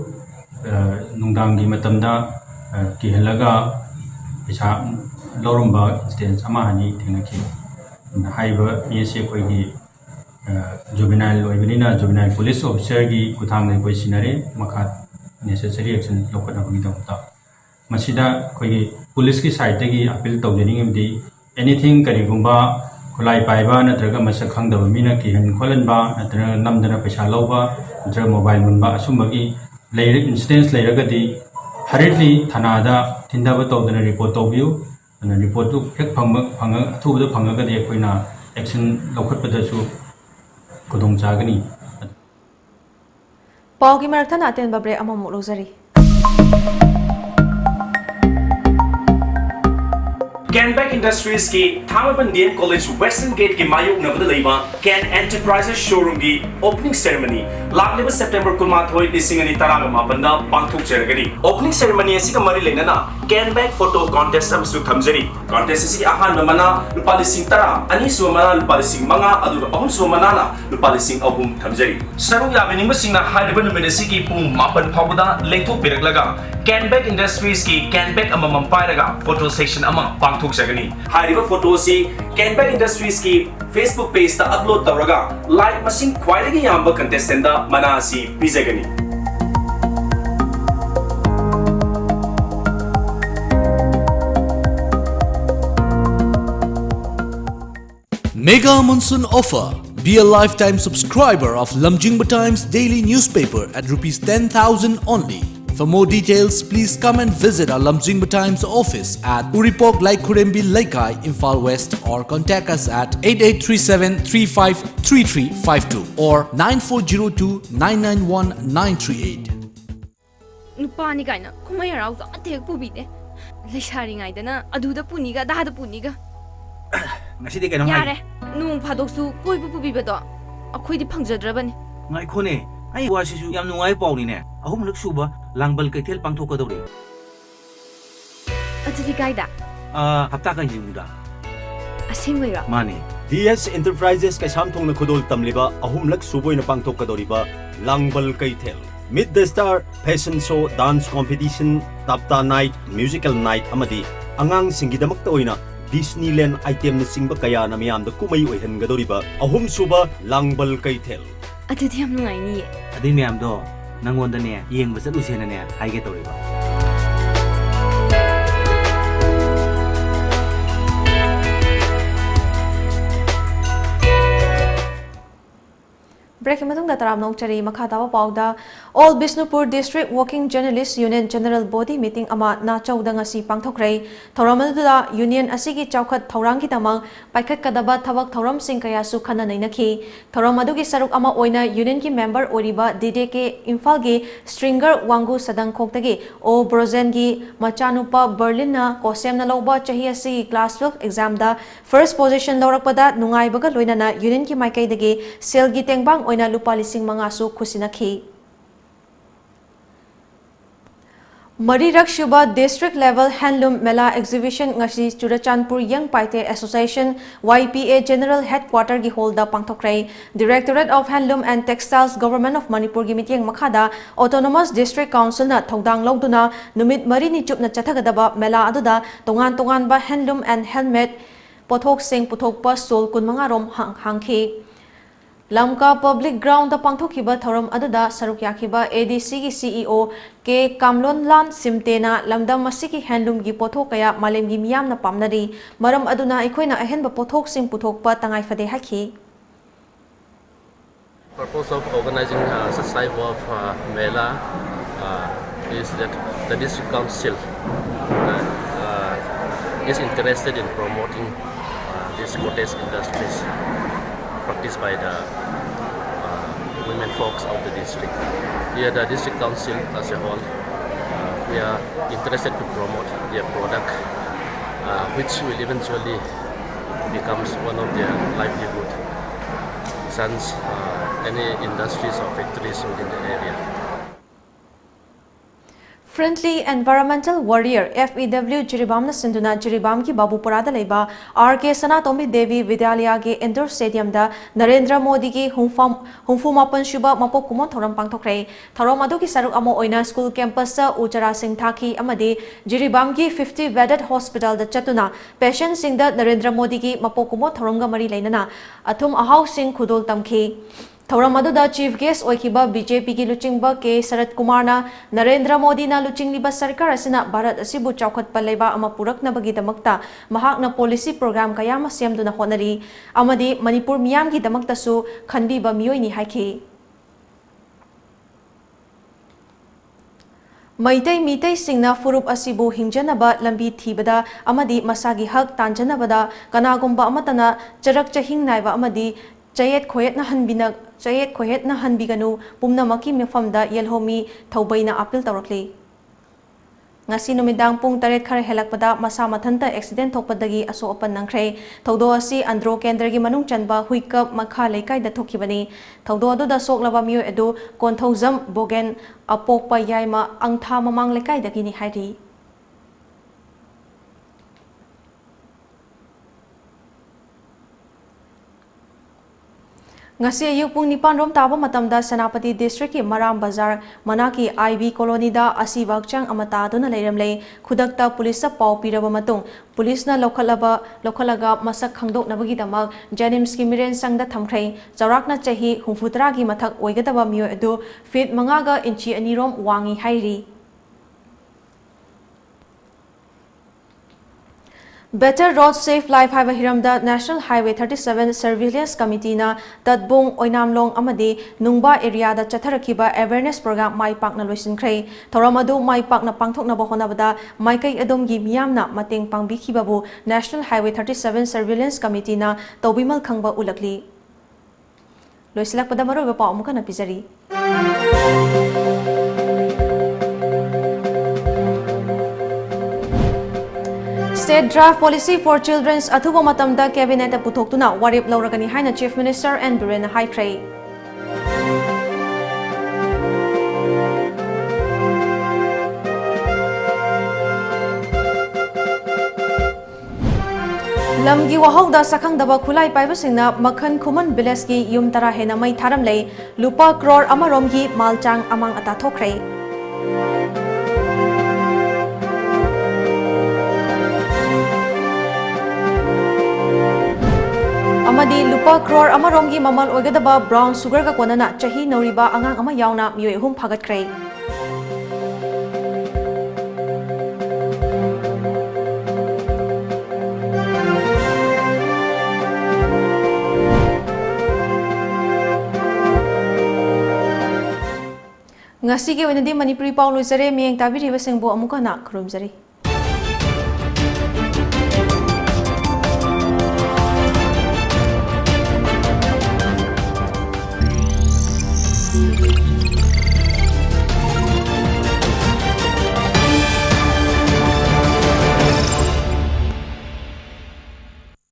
nungdang gi matamda kihalaga isa lorumba instance ama hani thenaki haiba yese koi gi juvenile loibinina juvenile police officer gi kuthang nei koi sinare makha necessary action lokana gi damta masida koi gi police ki side gi appeal tawjani ngamdi anything karigumba khulai paiba natraga masak khangdaba mina ki han kholanba natraga namdana paisa lawba natraga mobile munba asumagi instance लेरगदी हरेडली थानादा थिंदाब तौदना report तौबियु report तो एक फंग अथुबद फंगगदी अखोइना एक्शन लौखटपदसु खुदोंग चागनी पाउगी मरकथा नातेन बब्रे अममु लोजरी Canback Industries की थामबन DM College Western Gate की मायुक नबद लेबा Can Enterprises Showroom की opening ceremony लागलेबा September 19 2018 पांगथोक जरगनी opening ceremony Asika मरी लेनना Canback photo contest अमसु थमजरी contest असिकी Ahaan मना लुपा लिसिंग तरा अनि सुमना लुपा लिसिंग मंगा अदुगा अहुम सुमना ना लुपा लिसिंग अहुम थमजरी सरुक याबिनिंग बसिंगना हाइदबा नुमिनसिकी पुंग मापन फावदा लेंथोक पिरकलगा Canback Industries की Canback अममम पाइरगा photo session अमा पांगथोक जगनी हाइरिबा फोटो सी Canback Industries की Facebook page ता अपलोड तौरगा लाइक मसिंग ख्वाइदगी याम्बा कंटेस्टेंट दा मनासी पिजगनी Mega Monsoon Offer. Be a lifetime subscriber of Lamjingba Times daily newspaper at Rs 10,000 only. For more details, please come and visit our Lamjingba Times office at Uripok Laikurembi Laikai, Imphal West, or contact us at 8837-353352 or 9402-991-938. Nupani kaina kumai rau za atek pubide leshari ngai dana aduda puniga dada puniga ngasi kena yare nung phadoksu koi pu pubi bedo akhoi di phangjadrabani ngai khone ai wasisu yam nungai pauni ne ahum lak suba langbal kaithel pangthokadori atidi kaida hapta kan jimuda asengwira mani DS Enterprises ka samthong na khudol tamliba ahumlak suboy na pangthokadoriba langbal kaithel Meet the Star Fashion Show Dance Competition Tapta Night Musical Night amadi angang singidamakta oina Disneyland item na singba kaya na miyamda kumay oihangadoriba ahum suba langbal kaithel atidi yam nungai ni adi miyamdo nangonda ne yengba chalusena ne haige toriba Breaking Madung Dataram Nongchari Makatawa Pauda All Bisnupur District Working Journalists Union General Body Meeting Ama Na Chaudang Asi Pangthokrai Thoramadula Union Asigi Chaukat Thorangki Tamang Paikat Kadaba Thavak Thoram Sing Kaya Su Khana Nainaki Thoramadugi Saruk Ama Oina Union ki member Oriba DDK Imphal gi Stringer Wangu Sadang Khoktagi O Brozen gi Machanupa Berlin na Kosem na Loba Chahi Asi Class 12 exam da first position Laurakpada Nungai Baga Loina na Union ki Maikai dagi Sel gi Tengbang Oina lupa lising mga su kusinaki. Marirak Shuba District Level Handloom Mela Exhibition ngasi Churachandpur Young Paite Association YPA General Headquarter gi holda pangthokrai Directorate of Handloom and Textiles Government of Manipur gi mityeng makhada Autonomous District Council na thongdang lawduna numit mari ni chupna chathagadaba mela aduda tongan ba handloom and helmet pothok sing puthokpa sol kun mga rom hangki Lamka Public Ground da pangthokiba thoram aduda saruk yakiba ADC gi CEO ke Kamlon Lan Simtena lamdam masiki handloom gi pothok kaya malem gi miyam na pamnari maram aduna ikoina ahenba pothok sing puthokpa tangai fade haki Purpose of organizing such type of mela is that the district council is interested in promoting these cottage industries practiced by the women folks of the district. Here, the district council as a whole, we are interested to promote their product, which will eventually becomes one of their livelihood since any industries or factories within the area. Friendly Environmental Warrior FEW Jiribam na sinduna Jiribam ki Babupurada leba RK Sanatomi Devi Vidyalaya ge indoor stadium da Narendra Modi ki humfumapan shuba mapok kumon thoram pangthokrai thoram adu ki saruk amo oina school campus sa Ujara Singh Thaki amadi Jiribam ki 50 bedded hospital da chatuna patient sing da Narendra Modi ki mapok kumon thoramga mari lainana athum ahau sing khudol tamki Thauramadu Chief Guest Oikiba BJP ki Luchingba ke Sarat Kumar na Narendra Modi na Luchingliba Sarkar asina Bharat asibu chaukat palaiba ama purak na bagi damakta mahak na policy program kaya masyam duna honari amadi Manipur miyam ki damakta su khandi ba miyoy ni haiki Maitai mitai singna furup asibu hingjanaba lambi thibada amadi masagi hak tanjanabada kanagumba amatana charak chahing naiba amadi chayet khoyet na hanbiganu pumnamaki mifamda yelhomi thaubaina appeal tawrakli ngasi numidang pung taret khar helakpada masa mathanta accident thokpadagi aso apan nangkhre thaudo asi andro kendra gi manung chanba huikap makha leikai da thokibani thaudo adu da soklaba miyo edu konthauzam bogen apokpa yaima angtha mamang leikai dagi ni hairi ngasi ayuk pung nipan rom taba matamda Senapati district ki Maram Bazar manaki IB colony da asibakchang amata duna leiramle khudakta police sa pau piraba matung police na lokhalaga masak khangdok nabagi damak Janims ki miren sangda thamkhrei chawrakna chahi humfutra gi mathak oigadaba miyo edu feet mangaga inchi anirom wangi hairi Better Road Safe Life Highway Hiramda National Highway 37 Surveillance Committee na Tatbung Oinamlong amadi Nungba area da chatharakiba awareness program mai pakna loisinkhre thoramadu mai pakna pangthokna bahonabada maikai adomgi miyamna mateng pangbikhibabu National Highway 37 Surveillance Committee na tobimal khangba ulakli loisilakpada maroba paw amuka na pizari State Draft Policy for Children's Athuba Matamda Cabinet Putoktuna Warip Lauragani Haina Chief Minister and Birena Haikray. Lamgi wahauda sakhangdaba khulai paibasingna Makhan Khuman Bileski Yum Tara Hena Mai Tharamlei Lupa Crore Amaromgi Malchang Amang Ata Thokray. Amadi Lupa Crore Amaromgi Mamal Oigadaba Brown Sugar ka konana chahi nauriba angang ama yauna miyo hum phagat kray. Ngasi ge wenadi Manipuri Paul Luzare miyeng tabiri basengbo amuka na khurumjari.